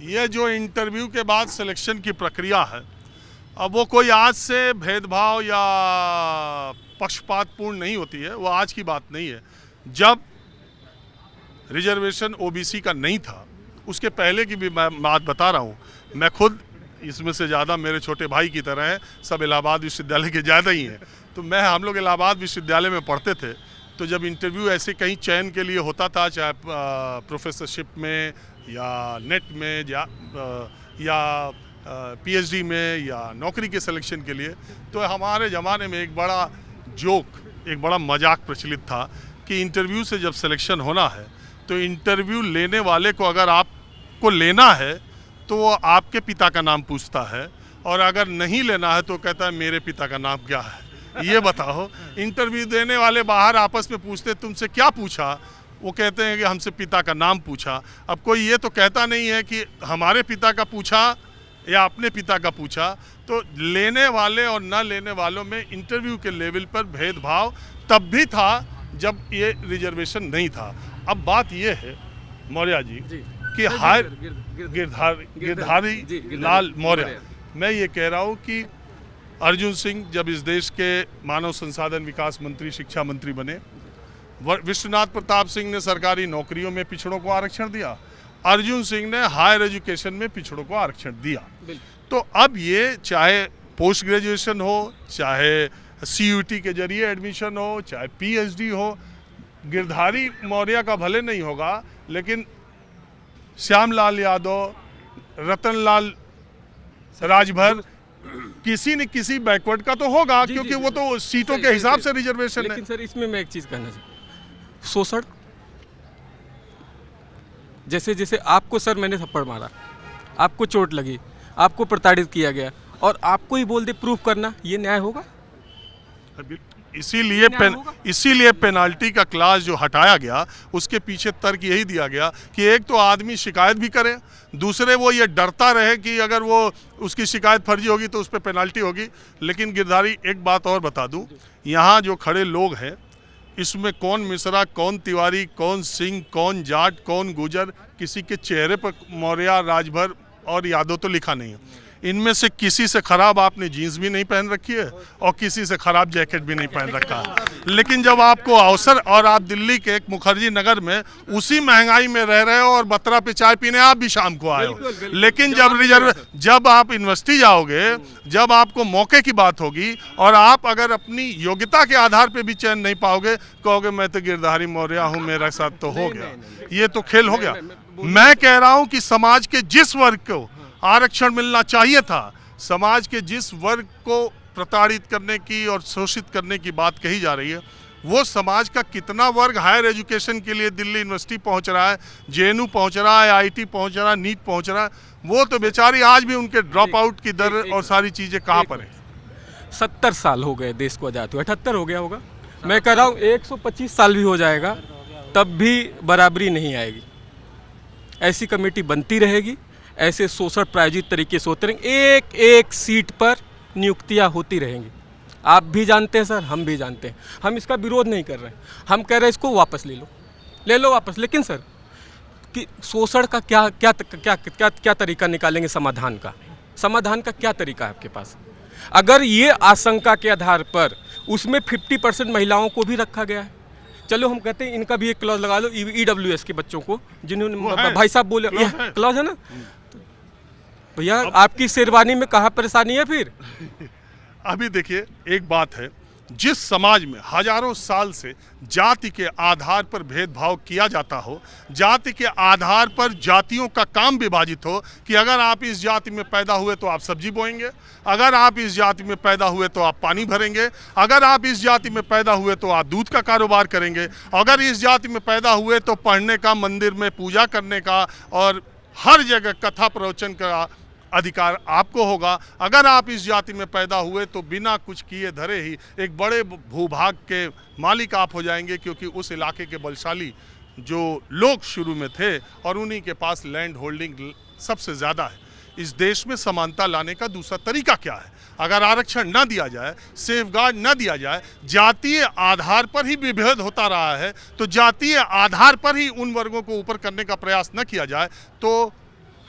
ये जो इंटरव्यू के बाद सिलेक्शन की प्रक्रिया है, अब वो कोई आज से भेदभाव या पक्षपातपूर्ण नहीं होती है, वो आज की बात नहीं है। जब रिजर्वेशन ओबीसी का नहीं था, उसके पहले की भी मैं बात बता रहा हूँ। मैं खुद इसमें से ज़्यादा मेरे छोटे भाई की तरह है, सब इलाहाबाद विश्वविद्यालय के ज़्यादा ही हैं। तो हम लोग इलाहाबाद विश्वविद्यालय में पढ़ते थे, तो जब इंटरव्यू ऐसे कहीं चयन के लिए होता था, चाहे प्रोफेसरशिप में या नेट में या पीएचडी में या नौकरी के सिलेक्शन के लिए, तो हमारे ज़माने में एक बड़ा जोक, एक बड़ा मजाक प्रचलित था कि इंटरव्यू से जब सिलेक्शन होना है तो इंटरव्यू लेने वाले को अगर आपको लेना है तो वो आपके पिता का नाम पूछता है, और अगर नहीं लेना है तो कहता है मेरे पिता का नाम क्या है। ये बताओ, इंटरव्यू देने वाले बाहर आपस में पूछते तुमसे क्या पूछा, वो कहते हैं कि हमसे पिता का नाम पूछा। अब कोई ये तो कहता नहीं है कि हमारे पिता का पूछा या अपने पिता का पूछा। तो लेने वाले और न लेने वालों में इंटरव्यू के लेवल पर भेदभाव तब भी था जब ये रिजर्वेशन नहीं था। अब बात ये है मौर्य जी कि गिरधारी लाल मौर्य, मैं ये कह रहा हूँ कि अर्जुन सिंह जब इस देश के मानव संसाधन विकास मंत्री, शिक्षा मंत्री बने, विश्वनाथ प्रताप सिंह ने सरकारी नौकरियों में पिछड़ों को आरक्षण दिया, अर्जुन सिंह ने हायर एजुकेशन में पिछड़ों को आरक्षण दिया। तो अब ये चाहे पोस्ट ग्रेजुएशन हो, चाहे सीयूटी के जरिए एडमिशन हो, चाहे पीएचडी हो, गिरधारी मौर्य का भले नहीं होगा, लेकिन श्यामलाल यादव, रतनलाल राजभर, किसी न किसी बैकवर्ड का तो होगा, क्योंकि वो तो सीटों के हिसाब से रिजर्वेशन है। लेकिन सर इसमें मैं एक चीज़ कहना चाहूँ, शोषण, जैसे जैसे आपको सर मैंने थप्पड़ मारा, आपको चोट लगी, आपको प्रताड़ित किया गया, और आपको ही बोल दे प्रूफ करना, ये न्याय होगा? इसीलिए पेनाल्टी का क्लास जो हटाया गया, उसके पीछे तर्क यही दिया गया कि एक तो आदमी शिकायत भी करे, दूसरे वो ये डरता रहे कि अगर वो उसकी शिकायत फर्जी होगी तो उस पर पेनाल्टी होगी। लेकिन गिरधारी, एक बात और बता दूं, यहाँ जो खड़े लोग हैं इसमें कौन मिश्रा, कौन तिवारी, कौन सिंह, कौन जाट, कौन गुजर, किसी के चेहरे पर मौर्य, राजभर और यादव तो लिखा नहीं है। इनमें से किसी से खराब आपने जीन्स भी नहीं पहन रखी है और किसी से खराब जैकेट भी नहीं पहन रखा है। लेकिन जब आपको अवसर, और आप दिल्ली के एक मुखर्जी नगर में उसी महंगाई में रह रहे हो और बत्रा पे चाय पीने आप भी शाम को आए हो, लेकिन जब आप यूनिवर्सिटी जाओगे, जब आपको मौके की बात होगी और आप अगर अपनी योग्यता के आधार पर भी चयन नहीं पाओगे, कहोगे मैं तो गिरधारी मौर्य हूँ, मेरा साथ तो हो गया। ये तो खेल हो गया। मैं कह रहा हूँ कि समाज के जिस वर्ग को आरक्षण मिलना चाहिए था, समाज के जिस वर्ग को प्रताड़ित करने की और शोषित करने की बात कही जा रही है, वो समाज का कितना वर्ग हायर एजुकेशन के लिए दिल्ली यूनिवर्सिटी पहुंच रहा है, जेएनयू पहुंच रहा है, आईआईटी पहुंच रहा है, नीट पहुंच रहा है, वो तो बेचारी आज भी उनके ड्रॉप आउट की दर और सारी चीज़ें कहाँ पर है। 70 साल हो गए देश को आज़ाद हुए, 78 हो गया होगा, मैं कह रहा हूँ 125 साल भी हो जाएगा तब भी बराबरी नहीं आएगी। ऐसी कमेटी बनती रहेगी, ऐसे शोषण प्रायोजित तरीके से होते रहेंगे, एक एक सीट पर नियुक्तियां होती रहेंगी। आप भी जानते हैं सर, हम भी जानते हैं, हम इसका विरोध नहीं कर रहे हैं, हम कह रहे हैं इसको वापस ले लो वापस। लेकिन सर कि शोषण का क्या क्या क्या क्या क्या तरीका निकालेंगे? समाधान का क्या तरीका है आपके पास? अगर ये आशंका के आधार पर उसमें 50% महिलाओं को भी रखा गया है, चलो हम कहते हैं इनका भी एक क्लॉज लगा लो, EWS के बच्चों को, जिन्होंने भाई साहब बोले क्लॉज है ना, भैया आपकी शेरवानी में कहाँ परेशानी है फिर? अभी देखिए, एक बात है, जिस समाज में हजारों साल से जाति के आधार पर भेदभाव किया जाता हो, जाति के आधार पर जातियों का काम विभाजित हो कि अगर आप इस जाति में पैदा हुए तो आप सब्जी बोएंगे, अगर आप इस जाति में पैदा हुए तो आप पानी भरेंगे, अगर आप इस जाति में पैदा हुए तो आप दूध का कारोबार करेंगे, अगर इस जाति में पैदा हुए तो पढ़ने का, मंदिर में पूजा करने का और हर जगह कथा प्रवचन का अधिकार आपको होगा, अगर आप इस जाति में पैदा हुए तो बिना कुछ किए धरे ही एक बड़े भूभाग के मालिक आप हो जाएंगे, क्योंकि उस इलाके के बलशाली जो लोग शुरू में थे और उन्हीं के पास लैंड होल्डिंग सबसे ज़्यादा है। इस देश में समानता लाने का दूसरा तरीका क्या है? अगर आरक्षण न दिया जाए, सेफगार्ड न दिया जाए, जातीय आधार पर ही विभेद होता रहा है, तो जातीय आधार पर ही उन वर्गों को ऊपर करने का प्रयास न किया जाए, तो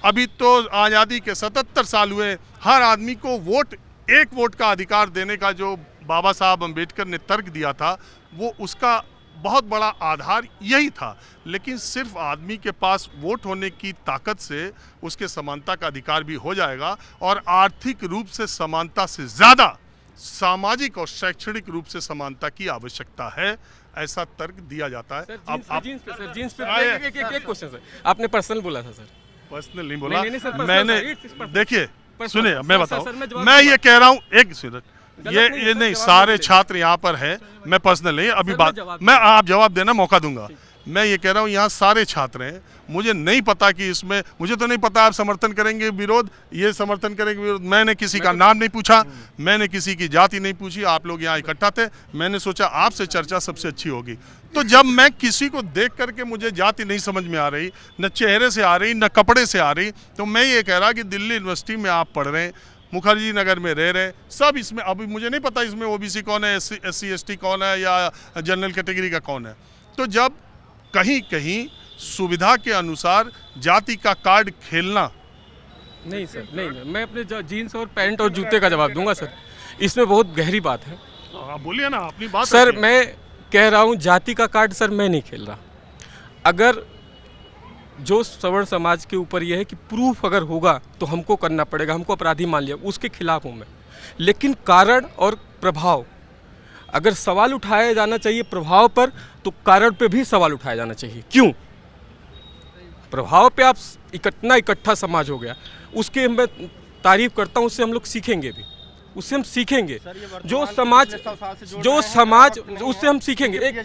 अभी तो आज़ादी के 77 साल हुए, हर आदमी को वोट, एक वोट का अधिकार देने का जो बाबा साहब अम्बेडकर ने तर्क दिया था, वो उसका बहुत बड़ा आधार यही था। लेकिन सिर्फ आदमी के पास वोट होने की ताकत से उसके समानता का अधिकार भी हो जाएगा, और आर्थिक रूप से समानता से ज़्यादा सामाजिक और शैक्षणिक रूप से समानता की आवश्यकता है, ऐसा तर्क दिया जाता है। जीन्स पे एक क्वेश्चन सर, आपने पर्सनल बोला था सर। पर्सनल नहीं बोला नहीं, सर, पर्सनल मैंने। था, it's personal। देखिए पर्सनल। सुनिए, सर, मैं सर, बताऊं, सर, मैं जवाब मैं दूंगा। ये कह रहा हूं, एक मिनट, गलत नहीं ये है, नहीं, जवाब सारे नहीं छात्र यहाँ पर हैं, मैं पर्सनल नहीं, अभी सर, बात मैं जवाब मैं आप जवाब देना मौका दूंगा। मैं ये कह रहा हूँ यहाँ सारे छात्र हैं, मुझे नहीं पता कि इसमें, मुझे तो नहीं पता आप समर्थन करेंगे विरोध, ये समर्थन करेंगे विरोध। मैंने किसी का नाम नहीं पूछा, मैंने किसी की जाति नहीं पूछी, आप लोग यहाँ इकट्ठा थे, मैंने सोचा आपसे चर्चा सबसे अच्छी होगी। तो जब मैं किसी को देख करके मुझे जाति नहीं समझ में आ रही, न चेहरे से आ रही, न कपड़े से आ रही, तो मैं ये कह रहा कि दिल्ली यूनिवर्सिटी में आप पढ़ रहे हैं, मुखर्जी नगर में रह रहे हैं, सब इसमें, अभी मुझे नहीं पता इसमें ओबीसी कौन है, SC ST कौन है, या जनरल कैटेगरी का कौन है। तो जब कहीं कहीं सुविधा के अनुसार जाति का कार्ड खेलना, नहीं सर, नहीं, मैं अपने जीन्स और पैंट और जूते का जवाब दूंगा सर, इसमें बहुत गहरी बात है। आप बोलिए ना अपनी बात। सर रखिए। मैं कह रहा हूँ जाति का कार्ड सर मैं नहीं खेल रहा। अगर जो सवर्ण समाज के ऊपर यह है कि प्रूफ अगर होगा तो हमको करना पड़ेगा, हमको अपराधी मान लिया, उसके खिलाफ हूँ मैं। लेकिन कारण और प्रभाव, अगर सवाल उठाया जाना चाहिए प्रभाव पर, तो कारण पे भी सवाल उठाया जाना चाहिए। क्यों? प्रभाव पे आप इकट्ठा समाज हो गया, उसके मैं तारीफ करता हूँ, उससे हम लोग सीखेंगे भी, उससे हम सीखेंगे जो समाज उससे हम सीखेंगे। एक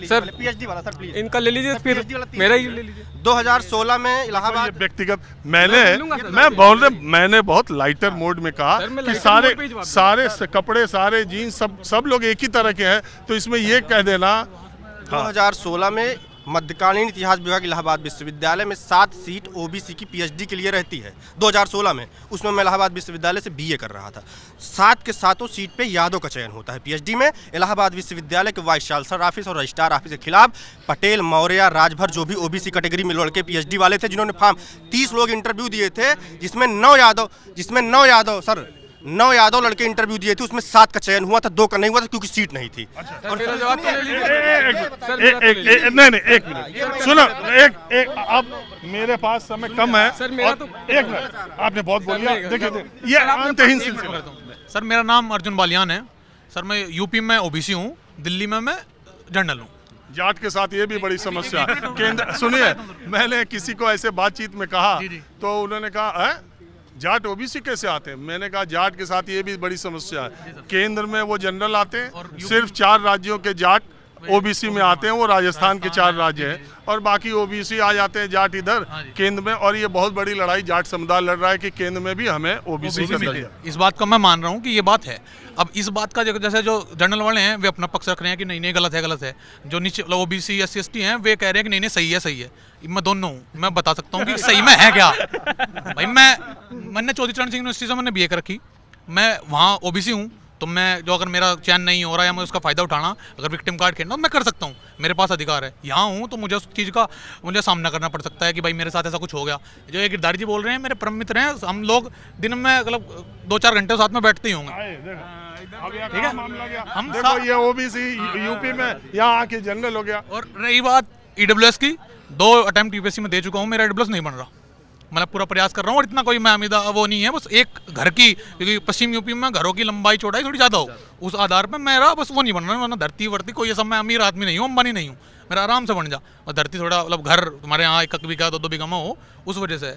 सर पीएचडी वाला सर प्लीज इनका ले लीजिए, फिर मेरा ही ले लीजिए। 2016 में ये इलाहाबाद व्यक्तिगत लूंगा सर, मैं बोल रहे, मैंने बहुत लाइटर मोड में कहा सर, मैं कि लाइटर मोड पे ही सारे जवाब सारे कपड़े, सारे जीन्स, सब लोग एक ही तरह के हैं, तो इसमें ये कह देना। 2016 में मध्यकालीन इतिहास विभाग इलाहाबाद विश्वविद्यालय में 7 सीट ओबीसी की पीएचडी के लिए रहती है 2016 में। उसमें मैं इलाहाबाद विश्वविद्यालय से बीए कर रहा था। 7 के 7 सीट पे यादव का चयन होता है पीएचडी में। इलाहाबाद विश्वविद्यालय के वाइस चांसलर ऑफिस और रजिस्ट्रार ऑफिस के खिलाफ पटेल, मौर्य, राजभर, जो भी ओबीसी कैटेगरी में लड़के पीएचडी वाले थे, जिन्होंने फॉर्म 30 लोग इंटरव्यू दिए थे, जिसमें 9 यादव लड़के इंटरव्यू दिए थे, उसमें 7 का चयन हुआ था, 2 का नहीं हुआ था क्योंकि सीट नहीं थी। सर मेरा जवाब तो ले लीजिए। नहीं, एक मिनट सुनो, एक अब मेरे पास समय कम है। सर, मेरा और तो- एक मिनट, आपने बहुत बोल लिया। देखिए ये सर, आपने अंतहीन एक सिलसिला। सर मेरा नाम अर्जुन बालियान है। सर मैं यूपी में ओबीसी हूँ, दिल्ली में मैं जनरल हूँ। जाट के साथ ये भी बड़ी समस्या है। केंद्र, सुनिए, मैंने किसी को ऐसे बातचीत में कहा, तो उन्होंने कहा है जाट ओबीसी कैसे आते हैं? मैंने कहा जाट के साथ ये भी बड़ी समस्या है। केंद्र में वो जनरल आते हैं, सिर्फ 4 राज्यों के जाट ओबीसी में आते हैं, वो राजस्थान के 4 राज्य हैं, और बाकी ओबीसी आ जाते हैं जाट इधर केंद्र में। और ये बहुत बड़ी लड़ाई जाट समुदाय लड़ रहा है कि केंद्र में भी हमें ओबीसी का दर्जा। इस बात का मैं मान रहा हूँ कि ये बात है। अब इस बात का जैसे जो जनरल वाले हैं वे अपना पक्ष रख रहे हैं कि नहीं नहीं गलत है। जो नीचे ओबीसी SC ST हैं वे कह रहे हैं कि नहीं नहीं सही है। मैं दोनों हूँ, मैं बता सकता हूँ कि सही में है क्या। भाई मैंने चौधरी चरण सिंह यूनिवर्सिटी से मैंने BA कर रखी, मैं वहाँ ओबीसी हूँ, तो मैं जो अगर मेरा चयन नहीं हो रहा है या मैं उसका फ़ायदा उठाना, अगर विक्टिम कार्ड खेलना, तो मैं कर सकता हूँ, मेरे पास अधिकार है। यहाँ हूँ तो मुझे उस चीज़ का मुझे सामना करना पड़ सकता है कि भाई मेरे साथ ऐसा कुछ हो गया। जो ये गिरधारी जी बोल रहे हैं, मेरे परम मित्र हैं, हम लोग दिन में मतलब 2-4 घंटे साथ में बैठते ही होंगे। ठीक है, मामला गया। हम देखो ये ओबीसी यूपी में यहाँ आके जनरल हो गया। और रही बात EWS की, 2 अटेम्प्ट यूपीएससी में दे चुका हूँ, मेरा EWS नहीं बन रहा। मतलब पूरा प्रयास कर रहा हूँ, और इतना कोई मैं अमीदा वो नहीं है, बस एक घर की, क्योंकि पश्चिम यूपी में घरों की लंबाई चौड़ाई थोड़ी ज़्यादा हो, उस आधार पर मेरा बस वो नहीं बन रहा। वरना धरती वर्ती कोई ये सब, मैं अमीर आदमी नहीं हूँ, अंबानी नहीं हूँ, मेरा आराम से बन जा। और धरती थोड़ा मतलब घर तुम्हारे यहाँ 1 बीघा 2 बीघा में हो, उस वजह से।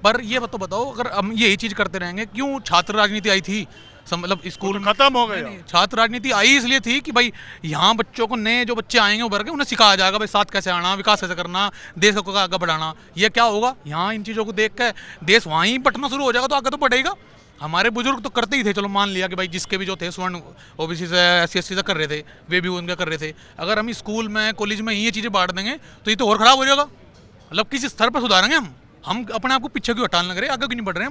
पर ये तो बताओ, अगर हम यही चीज़ करते रहेंगे, क्यों छात्र राजनीति आई थी? मतलब स्कूल में खत्म हो गया। छात्र राजनीति आई इसलिए थी कि भाई यहाँ बच्चों को, नए जो बच्चे आएंगे उभर के, उन्हें सिखाया जाएगा भाई साथ कैसे आना, विकास कैसे करना, देश को आगे बढ़ाना। ये क्या होगा, यहाँ इन चीज़ों को देख के देश वहाँ ही बटना शुरू हो जाएगा, तो आगे तो बढ़ेगा। हमारे बुजुर्ग तो करते ही थे, चलो मान लिया कि भाई जिसके भी जो थे स्वर्ण ओबीसी से SC ST से कर रहे थे, वे भी उनका कर रहे थे। अगर हम स्कूल में कॉलेज में ये चीज़ें बांट देंगे तो ये तो और ख़राब हो जाएगा। मतलब किस स्तर पर सुधारेंगे हम अपने आप को पीछे क्यों हटाने लग रहे हैं, आगे क्यों नहीं बढ़ रहे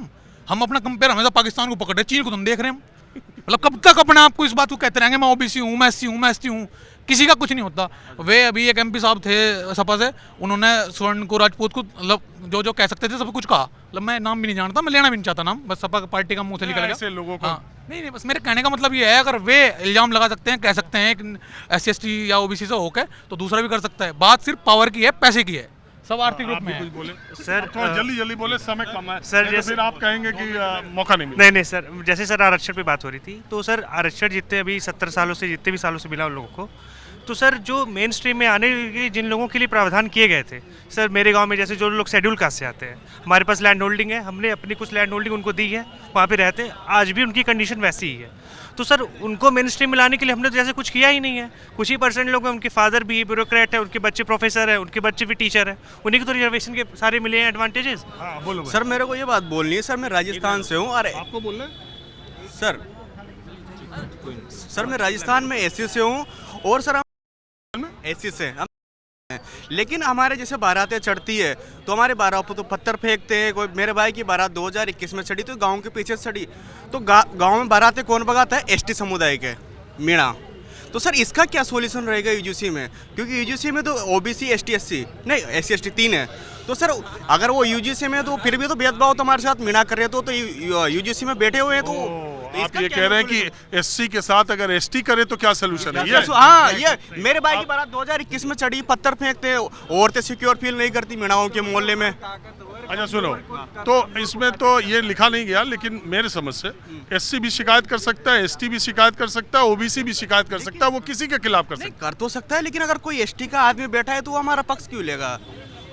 हम अपना कंपेयर हमेशा पाकिस्तान को पकड़ रहे हैं, चीन को तुम देख रहे हैं हम। मतलब कब तक अपने आप को इस बात को कहते रहेंगे मैं ओबीसी हूँ, मैं एससी हूँ, मैं एसटी हूँ, किसी का कुछ नहीं होता। वे अभी एक एमपी साहब थे सपा से, उन्होंने स्वर्ण को, राजपूत को, मतलब जो जो कह सकते थे सब कुछ कहा। मतलब मैं नाम भी नहीं जानता, मैं लेना भी नहीं चाहता नाम, बस सपा पार्टी का मुंह से निकल गया। ऐसे लोगों को नहीं, बस मेरे कहने का मतलब ये है, अगर वे इल्जाम लगा सकते हैं, कह सकते हैं कि SC/ST या ओबीसी से होकर, तो दूसरा भी कर सकता है। बात सिर्फ पावर की है, पैसे की है, सब आर्थिक रूप में है। बोले सर थोड़ा जल्दी जल्दी बोले, समय कम है सर, नहीं तो जैसे- फिर आप कहेंगे कि मौका नहीं मिला। नहीं नहीं सर, जैसे सर आरक्षण पे बात हो रही थी, तो सर आरक्षण जितने अभी 70 सालों से, जितने भी सालों से मिला उन लोगों को, तो सर जो मेन स्ट्रीम में आने के जिन लोगों के लिए प्रावधान किए गए थे, सर मेरे गांव में जैसे जो लोग शेड्यूल कास्ट से आते हैं, हमारे पास लैंड होल्डिंग है, हमने अपनी कुछ लैंड होल्डिंग उनको दी है, वहाँ पे रहते हैं, आज भी उनकी कंडीशन वैसी ही है। तो सर उनको मेन स्ट्रीम में लाने के लिए हमने तो जैसे कुछ किया ही नहीं है। कुछ ही परसेंट लोग हैं, उनके फादर भी ब्यूरोक्रेट है, उनके बच्चे प्रोफेसर है, उनके बच्चे भी टीचर है, उन्हीं को तो रिजर्वेशन के सारे मिले हैं एडवांटेजेस। हाँ बोलो भाई। सर मेरे को ये बात बोलनी है, सर मैं राजस्थान से हूँ, और आपको बोलना है? सर मैं राजस्थान में एससी से हूँ, और सर हम एससी से हम, लेकिन हमारे जैसे बारातें चढ़ती है तो हमारे बारात पर तो पत्थर फेंकते हैं। कोई मेरे भाई की बारात 2021 में चढ़ी तो गांव के पीछे से चढ़ी, तो गांव में बारातें कौन भगाता है? एसटी समुदाय के मीणा। तो सर इसका क्या सॉल्यूशन रहेगा यूजीसी में? क्योंकि यूजीसी में तो ओबीसी एसटी एससी नहीं, एससी एसटी 3 है। तो सर अगर वो यूजीसी में, तो फिर भी तो भेदभाव तो हमारे साथ मीणा कर रहे तो यूजीसी में बैठे हुए हैं, तो आप इसका ये क्या कह रहे हैं solution? कि एससी के साथ अगर एसटी करे तो क्या सोल्यूशन है? ये हाँ, ये मेरे भाई की बारात 2021 में चढ़ी, पत्थर फेंकते हैं, औरतें सिक्योर फील नहीं करती मीणाओं के मोहल्ले में। अच्छा सुनो, तो इसमें तो ये लिखा नहीं गया, लेकिन मेरे समझ से एससी भी शिकायत कर सकता है, एसटी भी शिकायत कर सकता है, ओबीसी भी शिकायत कर सकता है, वो किसी के खिलाफ कर सकता है। कर तो सकता है, लेकिन अगर कोई एसटी का आदमी बैठा है तो वो हमारा पक्ष क्यों लेगा?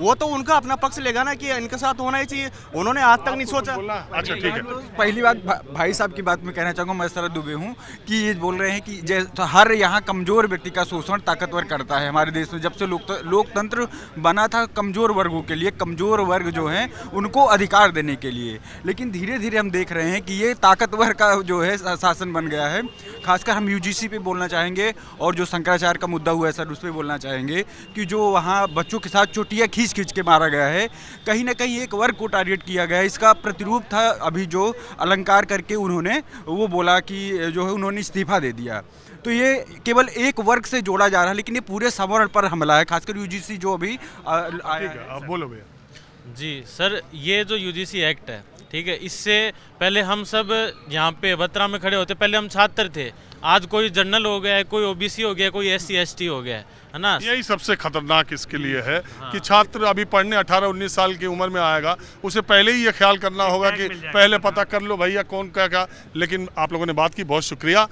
वो तो उनका अपना पक्ष लेगा ना कि इनके साथ होना ही चाहिए। उन्होंने आज तक नहीं सोचा। अच्छा ठीक है। पहली बात भाई साहब की बात में कहना चाहूँगा, मैं शरद दुबे हूँ, कि ये बोल रहे हैं कि जैसे हर यहाँ कमज़ोर व्यक्ति का शोषण ताकतवर करता है। हमारे देश में जब से लोकतंत्र बना था कमज़ोर वर्गों के लिए, कमज़ोर वर्ग जो हैं उनको अधिकार देने के लिए, लेकिन धीरे धीरे हम देख रहे हैं कि ये ताकतवर का जो है शासन बन गया है। खासकर हम यूजीसी पे बोलना चाहेंगे, और जो शंकराचार्य का मुद्दा हुआ है सर, उस पर बोलना चाहेंगे कि जो वहाँ बच्चों के साथ चोटियाँ खींच के मारा गया है, कहीं ना कहीं एक वर्ग को टारगेट किया गया है। इसका प्रतिरूप था अभी जो अलंकार करके उन्होंने वो बोला कि जो है उन्होंने इस्तीफा दे दिया। तो ये केवल एक वर्ग से जोड़ा जा रहा है, लेकिन ये पूरे समरण पर हमला है, खासकर यूजीसी जो अभी आया ठीक है, अब बोलो भैया। जी सर, ये जो यूजीसी एक्ट है, ठीक है, इससे पहले हम सब यहाँ पे बत्रा में खड़े होते, पहले हम छात्र थे, आज कोई जनरल हो गया है, कोई ओबीसी हो गया, कोई एससी एसटी हो गया है ना। यही सबसे खतरनाक इसके लिए है कि छात्र अभी पढ़ने 18-19 साल की उम्र में आएगा, उसे पहले ही ये ख्याल करना होगा कि पहले पता कर लो भैया कौन क्या क्या। लेकिन आप लोगों ने बात की, बहुत शुक्रिया।